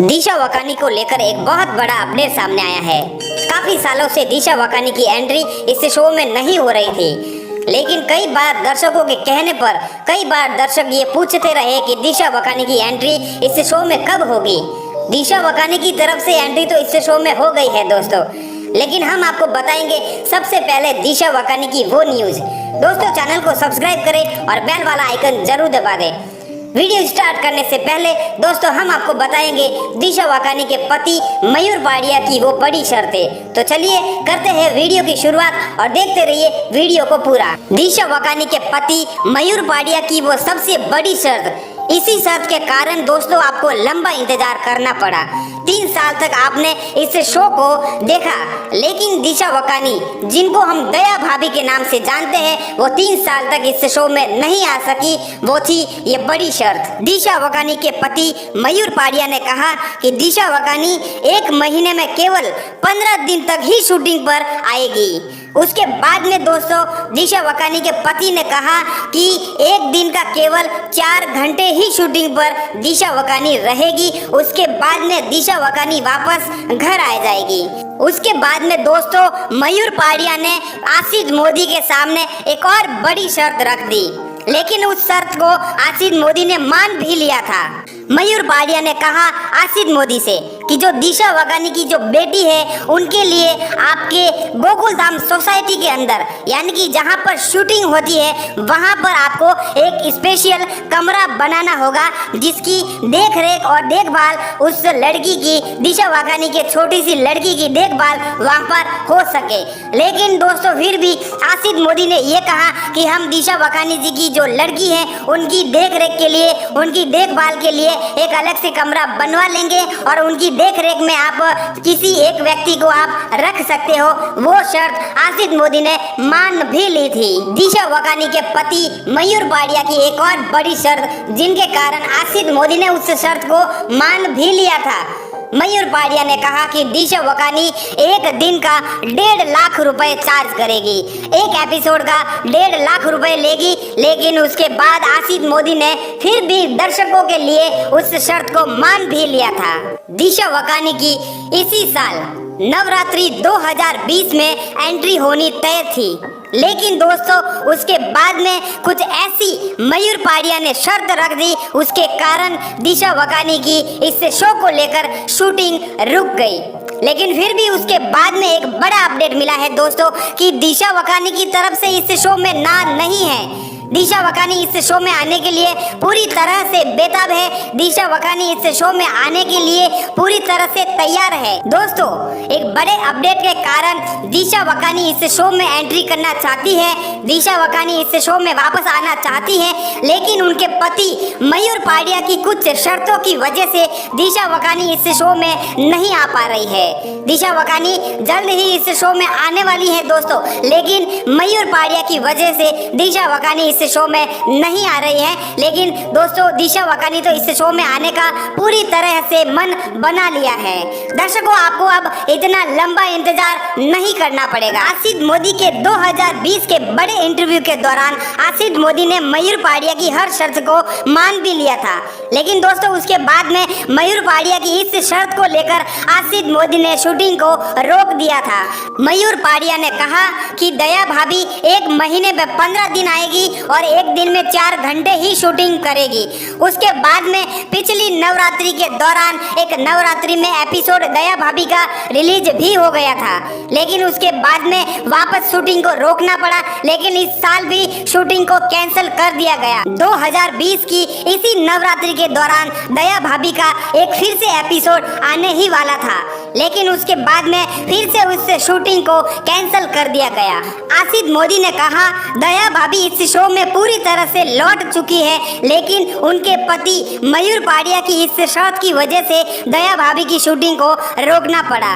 दिशा वकानी को लेकर एक बहुत बड़ा अपडेट सामने आया है। काफी सालों से दिशा वकानी की एंट्री इस शो में नहीं हो रही थी, लेकिन कई बार दर्शकों के कहने पर कई बार दर्शक ये पूछते रहे कि दिशा वकानी की एंट्री इस शो में कब होगी। दिशा वकानी की तरफ से एंट्री तो इस शो में हो गई है दोस्तों, लेकिन हम आपको बताएंगे सबसे पहले दिशा वकानी की वो न्यूज। दोस्तों चैनल को सब्सक्राइब करें और बेल वाला आइकन जरूर दबा दें। वीडियो स्टार्ट करने से पहले दोस्तों हम आपको बताएंगे दिशा वकानी के पति मयूर पाड़िया की वो बड़ी शर्तें। तो चलिए करते हैं वीडियो की शुरुआत और देखते रहिए वीडियो को पूरा। दिशा वकानी के पति मयूर पाड़िया की वो सबसे बड़ी शर्त, इसी शर्त के कारण दोस्तों आपको लंबा इंतजार करना पड़ा। 3 साल तक आपने इस शो को देखा, लेकिन दिशा वकानी जिनको हम दया भाभी के नाम से जानते हैं वो 3 साल तक इस शो में नहीं आ सकी। वो थी ये बड़ी शर्त। दिशा वकानी के पति मयूर पाड़िया ने कहा कि दिशा वकानी 1 महीने में केवल 15 दिन तक ही शूटिंग पर आएगी। उसके बाद में दोस्तों दिशा वकानी के पति ने कहा कि 1 दिन का केवल 4 घंटे ही शूटिंग पर दिशा वकानी रहेगी। उसके बाद में दिशा वकानी वापस घर आ जाएगी। उसके बाद में दोस्तों मयूर पाड़िया ने आशीष मोदी के सामने एक और बड़ी शर्त रख दी, लेकिन उस शर्त को आशीष मोदी ने मान भी लिया था। मयूर पाड़िया ने कहा आशीष मोदी से कि जो दिशा वकानी की जो बेटी है उनके लिए आपके गोकुल धाम सोसाइटी के अंदर, यानी कि जहां पर शूटिंग होती है वहां पर आपको एक स्पेशल कमरा बनाना होगा, जिसकी देख रेख और देखभाल उस लड़की की, दिशा वकानी के छोटी सी लड़की की देखभाल वहां पर हो सके। लेकिन दोस्तों फिर भी आशीष मोदी ने ये कहा कि हम दिशा वकानी जी की जो लड़की है उनकी देख रेख के लिए, उनकी देखभाल के लिए एक अलग से कमरा बनवा लेंगे और उनकी देख रेख में आप किसी एक व्यक्ति को आप रख सकते हो। वो शर्त आशीष मोदी ने मान भी ली थी। दिशा वकानी के पति मयूर पाड़िया की एक और बड़ी शर्त, जिनके कारण आशीष मोदी ने उस शर्त को मान भी लिया था। मयूर पाड़िया ने कहा कि दिशा वकानी 1 दिन का 1.5 लाख रुपए चार्ज करेगी, एक एपिसोड का 1.5 लाख रुपए लेगी। लेकिन उसके बाद आशीष मोदी ने फिर भी दर्शकों के लिए उस शर्त को मान भी लिया था। दिशा वकानी की इसी साल नवरात्रि 2020 में एंट्री होनी तय थी, लेकिन दोस्तों उसके बाद में कुछ ऐसी मयूर पाड़िया ने शर्त रख दी, उसके कारण दिशा वकानी की इस शो को लेकर शूटिंग रुक गई। लेकिन फिर भी उसके बाद में एक बड़ा अपडेट मिला है दोस्तों कि दिशा वकानी की तरफ से इस शो में ना नहीं है। दिशा वकानी इस शो में आने के लिए पूरी तरह से बेताब है। दिशा वकानी इस शो में आने के लिए पूरी तरह से तैयार है। दोस्तों एक बड़े अपडेट के कारण दिशा वकानी इस शो में एंट्री करना चाहती है, दिशा वकानी इस शो में वापस आना चाहती है, लेकिन उनके पति मयूर पाड़िया की कुछ शर्तों की वजह से दिशा वकानी इस शो में नहीं आ पा रही है। दिशा वकानी जल्द ही इस शो में आने वाली है दोस्तों, लेकिन मयूर पाड़िया की वजह से दिशा वकानी इस शो में नहीं आ रही है। लेकिन दोस्तों दिशा वकानी तो इस शो में आने का पूरी तरह से मन बना लिया है। दर्शकों आपको अब इतना लंबा इंतजार नहीं करना पड़ेगा। आशीष मोदी के 2020 के बड़े इंटरव्यू के दौरान आशीष मोदी ने मयूर पाड़िया की हर शर्त को मान भी लिया था, लेकिन दोस्तों उसके बाद में मयूर पाड़िया की इस शर्त को लेकर आशीष मोदी ने शूटिंग को रोक दिया था। मयूर पाड़िया ने कहा कि दया भाभी 1 महीने में 15 दिन आएगी और 1 दिन में 4 घंटे ही शूटिंग करेगी। उसके बाद में पिछली नवरात्रि के दौरान एक नवरात्रि में एपिसोड दया भाभी का रिलीज भी हो गया था, लेकिन उसके बाद में वापस शूटिंग को रोकना पड़ा। लेकिन इस साल भी शूटिंग को कैंसिल कर दिया गया। 2020 की इसी नवरात्रि के दौरान दया भाभी का एक फिर से एपिसोड आने ही वाला था, लेकिन उसके बाद में फिर से उस शूटिंग को कैंसिल कर दिया गया। आशीष मोदी ने कहा दया भाभी इस शो में पूरी तरह से लौट चुकी है, लेकिन उनके पति मयूर पाड़िया की इस शर्त की वजह से दया भाभी की शूटिंग को रोकना पड़ा।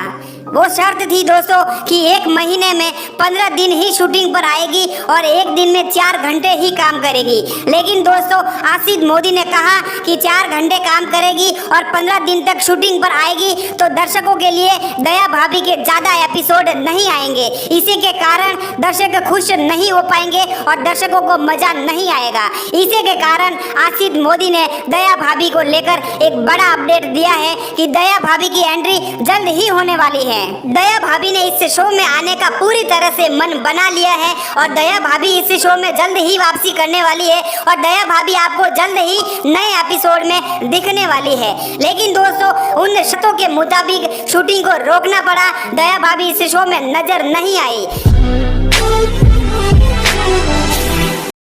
वो शर्त थी दोस्तों कि 1 महीने में 15 दिन ही शूटिंग पर आएगी और 1 दिन में 4 घंटे ही काम करेगी। लेकिन दोस्तों आसिफ मोदी ने कहा कि 4 घंटे काम करेगी और 15 दिन तक शूटिंग पर आएगी तो दर्शकों के लिए दया भाभी के ज़्यादा एपिसोड नहीं आएंगे। इसी के कारण दर्शक खुश नहीं हो पाएंगे और दर्शकों को मजा नहीं आएगा। इसी के कारण आसिफ मोदी ने दया भाभी को लेकर एक बड़ा अपडेट दिया है कि दया भाभी की एंट्री जल्द ही होने वाली है। दया भाभी ने इस शो में आने का पूरी तरह से मन बना लिया है और दया भाभी इस शो में जल्द ही वापसी करने वाली है और दया भाभी आपको जल्द ही नए एपिसोड में दिखने वाली है। लेकिन दोस्तों उन शर्तों के मुताबिक शूटिंग को रोकना पड़ा, दया भाभी इस शो में नजर नहीं आई।